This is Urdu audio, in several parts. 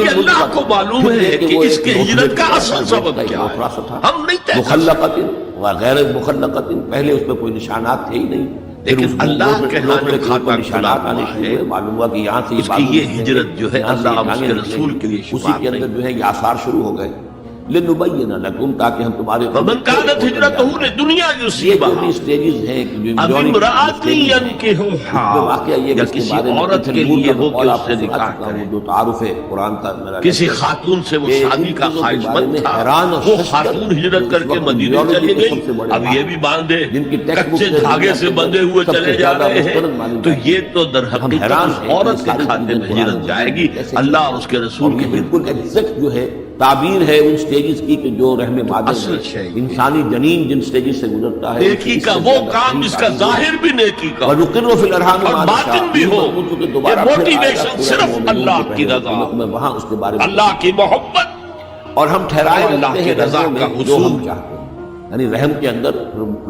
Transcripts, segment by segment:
یہ اللہ کو معلوم ہے کہ اس کے ہجرت کا اصل سبب کیا ہے، ہم نہیں طے کر سکتے۔ مخلقت و غیر مخلقت، پہلے اس میں کوئی نشانات تھے ہی نہیں، لیکن اللہ کے ہاں جو کھاتا نشانات آنے شروع ہوئے، معلوم ہوا کہ یہاں سے اس کی یہ ہجرت جو ہے اللہ اور اس کے رسول کے لیے اسی کے اندر جو ہے یہ آثار شروع ہو گئے۔ لنبین لکم تاکہ ہم تمہارے ومن كانت هجرته للدنيا یہ جو بھی يصيبها سٹیجز ہیں کہ جو اب embryonic امرأة stages ہیں، ينكحها واقعہ یہ یا کہ اس کے کسی بارے میں عورت کے لیے ہو کہ اس سے نکاح کرے، جو تعارف ہے قرآن کا میرا کسی خاتون سے وہ کہ شادی ان کا چیزوں کے خواہش بارے مند میں تھا، حیران اور وہ ششدر خاتون ہجرت جو کر اس کے وقت مدینے embryology چلی کے سب سے گئی، بڑے اب ماہر یہ بھی باندھے جن کی ٹیکسٹ بک کچے سے دھاگے سے بندھے ہوئے سب سے چلے جا زیادہ رہے مستند ہیں، مانی تو جاتی یہ تو در ہم حقیقت حیران اس ہیں کہ عورت کے ساری کھاتے چیزیں میں قرآن ہجرت جائے گی، کیسے اللہ اور اس کے رسول اور کی یہ بالکل ایگزیکٹ جو ہے تعبیر ہے ان سٹیجز کی کہ جو رحم مادر اصل میں شے انسانی جنین جن سٹیجز سے گزرتا ہے نیکی کا وہ کام جس کا ظاہر بھی نیکی کا ہو وَنُقِرُّ فِي الْأَرْحَامِ اور مَا باطن نَشَاءُ بھی ہو، یہ دوبارہ یہ پھر آئے گا موٹیویشن سورہ صرف مومنون اللہ کے کی پہلے رضا، رکوع میں وہاں اس کے بارے میں اللہ کی محبت اور ہم ٹھہرائے اور اللہ رکھتے کی ہیں رضا رحموں کا میں جو ہم حصول، چاہتے ہیں، یعنی رحم کے اندر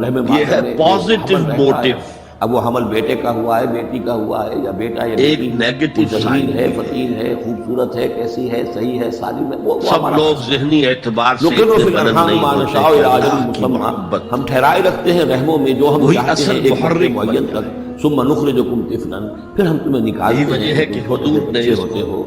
رحم یہ ہے مادر میں پازیٹیو حمل رہتا ہے۔ موٹیو۔ اب وہ حمل بیٹے کا ہوا ہے، بیٹی کا ہوا ہے، یا بیٹا یا ایک بیٹی، نیگیٹو وہ ذہین سائن ہے، فطین ہے، خوبصورت ہے، کیسی ہے، صحیح ہے، ساری میں وہ سب ہمارا لوگ ذہنی اعتبار سے نقر فی اتنے بلند الارحام نہیں ما ہوتے نشاء کہ الی اجل اللہ کی مسمى، محبت ہم ٹھہرائے رکھتے ہیں رحموں میں جو ہم وہی چاہتے اصل ہیں ایک وقت محرک معین بن تک، ثم نخرجکم طفلا، پھر ہم تمہیں یہی نکالتے وجہ ہیں ہے کہ کہ تم چھوٹے حدود نے بچے اس ہوتے کو ہو،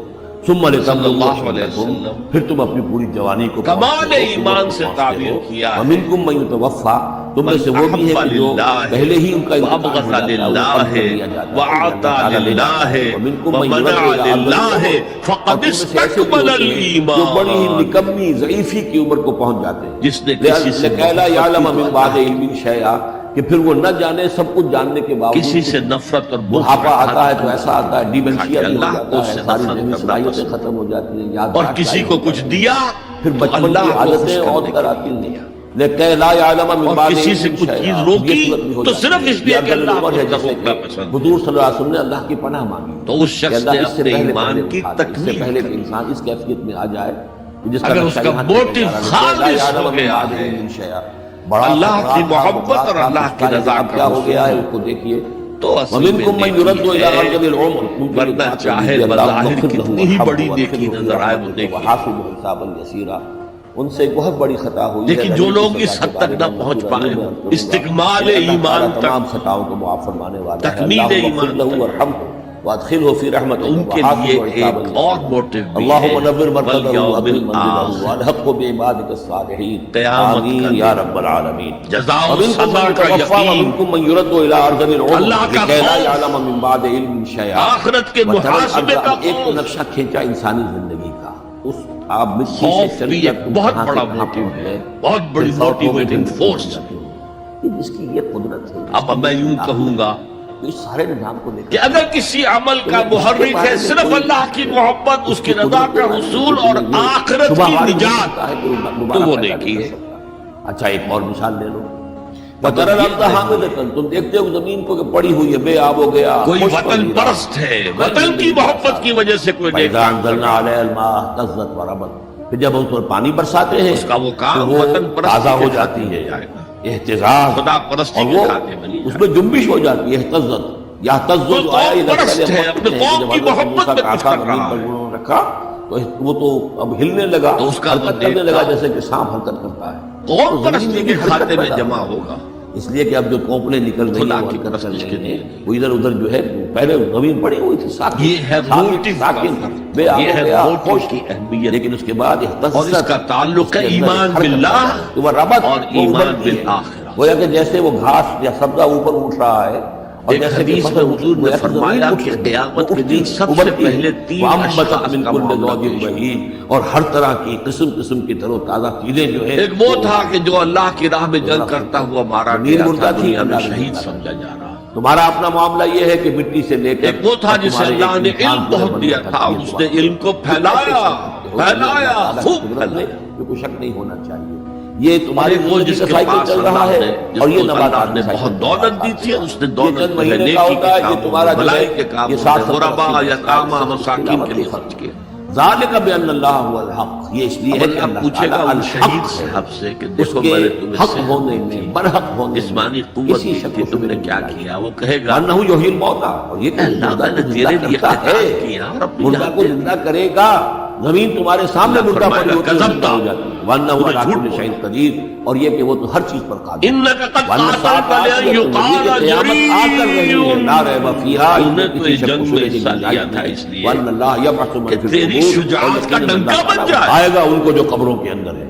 ثم صلی لتبلغوا اللہ علیہ اشدکم، وسلم پھر تم اپنی پوری جوانی کو کمال پہنچتے ہو، ایمان قوت کو سے پہنچتے تعبیر ہو۔ کیا ہے، ومنکم من یتوفی، تم میں سے وہ بھی ہے کہ جو احب پہلے ہی ان کا انتقال ہو وابغض جاتا ہے، وہ للہ قتل کر دیا جاتا ہے، وعطا اللہ تعالیٰ لے جاتا ہے۔ للہ ومنکم من ومنع یرد الی ارذل للہ العمر، اور فقد تم میں سے ایسے بھی استکمل ہوتے ہیں جو بڑی ہی الایمان، نکمی ضعیفی کی عمر کو پہنچ جاتے ہیں، جس نے کسی سے لِكَيْ لَا يَعْلَمَ محبت کی مِن تو بَعْدِ اللہ عِلْمٍ شَيْئًا، کہ پھر وہ نہ جانے سب کچھ جاننے کے باوجود کسی سے نفرت اور بڑھاپا آتا ہے تو ایسا آتا ہے، ڈیمنشیا بھی ہو اللہ کو جاتا اس ہے، سے ساری نفرت ذہنی کرنا صلاحیتیں پسند، ختم ہو جاتی ہیں، اور یادداشت کسی ضائع کو ہو کچھ جاتی ہے، دیا پھر تو بچپن اللہ کی کو خوش عادتیں اور کرنے کے کراتی لیے ہیں، دیا، لِكَيْ لَا يَعْلَمَ مِن اور بَعْدِ کسی سے عِلْمٍ کچھ شَيْئًا، چیز روکی یہ صورت بھی ہو تو جاتی صرف ہے۔ اس لیے یا کہ اللہ عمر کو ہے اس کا جیسے روکنا کہ پسند، حضور صلی اللہ علیہ وسلم نے اللہ کی پناہ مانگی تو اس کہ شخص اللہ نے اس سے اپنے پہلے ایمان پہلے کی اٹھا دے، اس سے تکمیل پہلے کہ کر، انسان اس کیفیت میں آ جائے کہ جس کا اگر اس نقشہ کا یہاں موٹیو تک خالص ہو گیا ہے، اللہ کی محبت اور اللہ کی رضا اب کیا کا ہو گیا ہے حصول، اس کو دیکھیے۔ تو اصل وَمِنْكُمْ مَنْ میں يُرَدُّ نیکی إِلَىٰ ہے، أَرْذَلِ الْعُمُرِ، ممکن ورنہ یہ بات چاہے ہوگی، اللہ بظاہر مغفر له کتنی ہی وارحمه بڑی نیکی وادخله في نظر آئے وہ رحمته نیکی، وحاسبه حسابا يسيرا، ان سے ایک بہت بڑی خطا ہوئی ہے، لیکن جو لوگ اس حد تک نہ پہنچ پائے استقمال ایمان تک، تمام خطاؤں کو معاف فرمانے والا ہے، تکمیل اللہم اغفر ایمان له تک، وارحمه وادخله في رحمتك ان کے لیے ایک اور موٹیو بھی ہے، اللہم نور مرقدہ والیوم واکرم منزلہ الآخر، والحقه بعبادك الصالحین، قیامت کا آمین یا رب العالمین۔ جزاء ومنکم سزا من کا يتوفى یقین، ومنکم من يرد الى ارذل العمر اللہ کا لكي لا خوف، يعلم من بعد علم شيئا، آخرت کے محاسبے کا ایک تو خوف، نقشہ کھینچا انسانی زندگی کا، اس آپ مٹی سے خوف چل بھی کر ایک تم بہت کہاں سے بڑا کہاں موٹیو پہنچ ہے، گئے، بہت بڑی پھر سو موٹیویٹنگ پہنچ فورس۔ جاتے ہو۔ یہ جس کی یہ قدرت ہے، اب میں یوں کہوں گا اس سارے نظام کو کہ اگر کسی عمل کا محرک ہے صرف اللہ کی محبت، اس کی رضا کا حصول اور آخرت کی نجات، تو وہ نیکی ہے۔ اچھا ایک اور مثال لے لو، وَتَرَى الْأَرْضَ حَامِدَةً، تم دیکھتے ہو زمین کو کہ پڑی ہوئی ہے، بے آب ہو گیا، کوئی وطن پرست ہے، وطن کی محبت کی وجہ سے کوئی نیک فَإِذَا کام کر أَنزَلْنَا رہا ہے، عَلَيْهَا الْمَاءَ اهْتَزَّتْ وَرَبَتْ، پھر جب ہم اس پر پانی برساتے ہیں اس کا وہ کام تو وہ وطن پرستی تازہ کے ہو کھاتے جاتی میں ہے، جائے گا، اہتزاز، خدا پرستی اور کے وہ کھاتے میں نہیں اس میں جنبش ہو جاتی ہے، اہتزت یا تزو جو آیا یہ پرست نقل ہے، اپنے قوم کی محبت میں کچھ کر رہا ہے، انہوں نے رکھا تو وہ تو اب ہلنے لگا، تو اس کا حرکت وہ کرنے نیک لگا کام جیسے کہ سانپ حرکت کرتا ہے، قوم تو پرستی زمین کے میں حرکت کھاتے میں پیدا جمع ہوگی۔ ہوگا، اس لیے کہ اب جو کونپلیں نکل رہی خدا ہیں وہ کی حرکت کر پرستش کے رہی لیے ہیں، وہ ادھر ادھر جو ہے پہلے زمین پڑی ہوئی تھی ساکن، یہ ہے موٹیو کا ساکن، فرق، بے آب یہ ہو ہے گیا، موٹیو خوش، کی اہمیت، لیکن اس کے بعد اہتزت، اور اس کا تعلق ہے اس کے اندر ایمان حرکت باللہ پیدا ہے، وہ ربط اور وہ ایمان ابھرتی ہے، بالآخرہ۔ گویا کہ جیسے وہ گھاس یا سبزہ اوپر اٹھ رہا ہے، اور ایک جیسے حدیث میں حضور نے فرمایا کہ قیامت کے دن سب سے پہلے 3 اشخاص کا معاملہ پیش ہوگا، اور ہر طرح کی قسم قسم کی تر و تازہ چیزیں جو ہے، ایک وہ تھا کہ جو اللہ کی راہ میں جنگ کرتا ہوا مارا گیا تھا، دنیا میں اللہ نے شہید سمجھا جا رہا۔ تمہارا اپنا معاملہ یہ ہے کہ مٹی سے لے کر ایک وہ تھا جسے اللہ نے علم بہت دیا تھا، اس نے علم کو پھیلایا خوب پھیلایا، کوئی شک نہیں ہونا چاہیے، یہ تمہاری وہ جس کے سائیکل پاس چل رہا اللہ ہے، نے اور یہ جس کو نباتات اللہ نے بہت دولت دی تھی، اس نے یہ دولت چند جو ہے مہینے کا نیکی ہوتا ہے، کے یہ تمہارا کاموں جو ہے بھلائی کے یہ کاموں 60 میں غربا یتامیٰ مساکین کے لیے خرچ کیا۔ ذالک بان اللہ هو الحق، یہ اس لیے ہے کہ اللہ پوچھے گا ان شہید صاحب سے کہ دیکھو میں نے تمہیں حق ہونے میں، برحق ہونے میں جسمانی قوت کسی دی شک تھی، کو تم نے کیا کیا؟ وہ کہے گا انہ یحیی الموتى، اور یہ کہ اللہ مردہ نے کو تیرے زندہ لیے کرتا قتال ہے، کیا، اور اپنی مردہ جان کو زندہ کرے گا، زمین تمہارے سامنے اللہ مردہ پڑی فرمائے گا ہوتی ہے، کذبتا، زندہ ہو جاتی ہے، وانہ تمہیں علی جھوٹ کل شیء قدیر، اور یہ کہ وہ تو ہر چیز پر قادر ہے، انک قد وانہ قاتلت ساتھ لئن یقال قیامت آ کر رہی ہے، لا ریب فیہا، تم نے تو کسی اس شک جنگ و میں شبہ کی حصہ گنجائش لیا تھا، نہیں، اس لیے وان اللہ یبعث من کہ فی تیری القبور، شجاعت اور کا یقیناً ڈنکا اللہ بن تعالیٰ جائے، آئے گا ان کو جو قبروں کے اندر ہے۔